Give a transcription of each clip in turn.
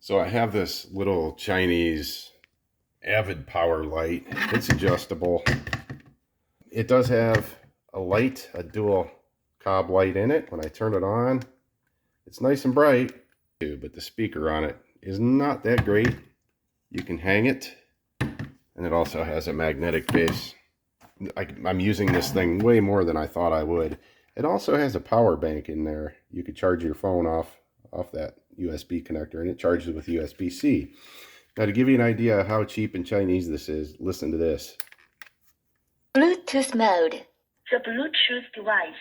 So I have this little Chinese Avid Power light. It's adjustable. It does have a light, a dual cob light in it. When I turn it on, it's nice and bright, but the speaker on it is not that great. You can hang it, and it also has a magnetic base. I'm using this thing way more than I thought I would. It also has a power bank in there. You could charge your phone off that USB connector, and it charges with USB-C. Now, to give you an idea of how cheap and Chinese this is, listen to this. Bluetooth mode. The Bluetooth device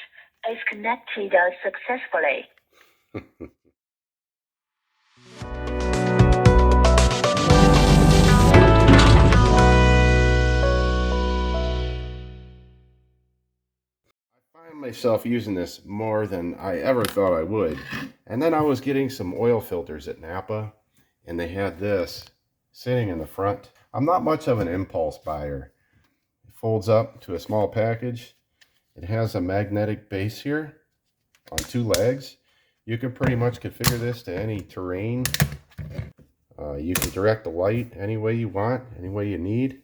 is connected successfully. I find myself using this more than I ever thought I would. And then I was getting some oil filters at Napa, and they had this sitting in the front. I'm not much of an impulse buyer. It folds up to a small package. It has a magnetic base here on 2 legs. You can pretty much configure this to any terrain. You can direct the light any way you want, any way you need.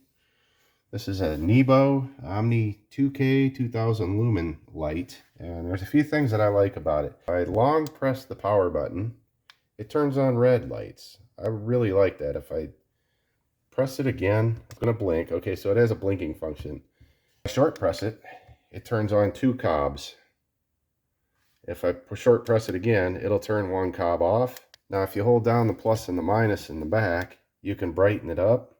This is a NEBO OMNI 2K 2000 lumen light, and there's a few things that I like about it. If I long press the power button, it turns on red lights. I really like that. If I press it again, it's going to blink. Okay, so it has a blinking function. If I short press it, it turns on 2 cobs. If I short press it again, it'll turn 1 cob off. Now, if you hold down the plus and the minus in the back, you can brighten it up.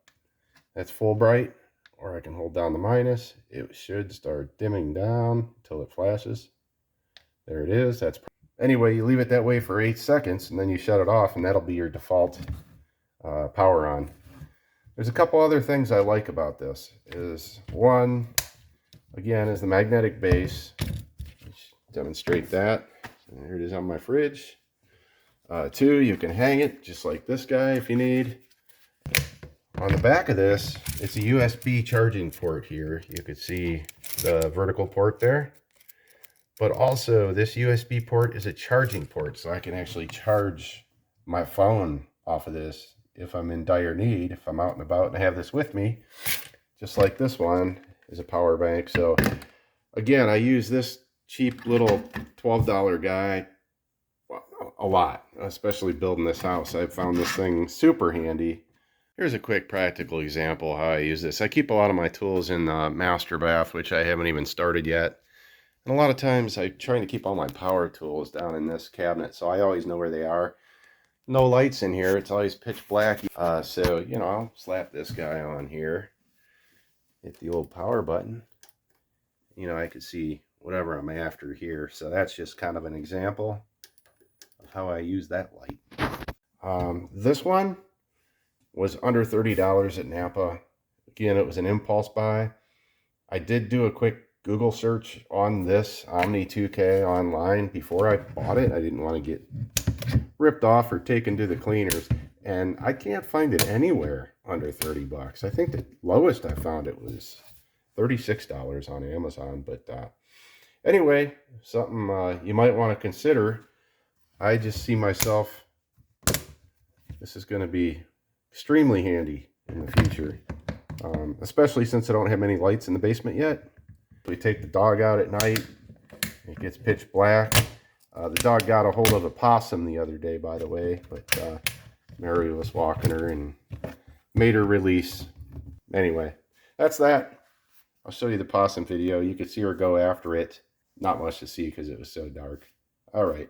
That's full bright. Or I can hold down the minus. It should start dimming down until it flashes. There it is. Anyway, you leave it that way for 8 seconds, and then you shut it off, and that'll be your default power on. There's a couple other things I like about this. One, again, is the magnetic base. Let's demonstrate that. So here it is on my fridge. 2, you can hang it just like this guy if you need. On the back of this, it's a USB charging port here. You could see the vertical port there. But also, this USB port is a charging port, so I can actually charge my phone off of this if I'm in dire need, if I'm out and about and I have this with me. Just like this one is a power bank. So, again, I use this cheap little $12 guy a lot, especially building this house. I've found this thing super handy. Here's a quick practical example how I use this. I keep a lot of my tools in the master bath, which I haven't even started yet. And a lot of times I'm trying to keep all my power tools down in this cabinet, so I always know where they are. No lights in here. It's always pitch black. So, you know, I'll slap this guy on here. Hit the old power button. You know, I can see whatever I'm after here. So that's just kind of an example of how I use that light. This one was under $30 at Napa. Again, it was an impulse buy. I did do a quick Google search on this Omni 2K online before I bought it. I didn't want to get ripped off or taken to the cleaners, and I can't find it anywhere under 30 bucks. I think the lowest I found it was $36 on Amazon, but anyway, something you might want to consider. I just see myself, this is going to be extremely handy in the future, especially since I don't have many lights in the basement yet. We take the dog out at night, it gets pitch black. The dog got a hold of a possum the other day, by the way, but Mary was walking her and made her release. Anyway, that's that. I'll show you the possum video. You could see her go after it. Not much to see because it was so dark. All right.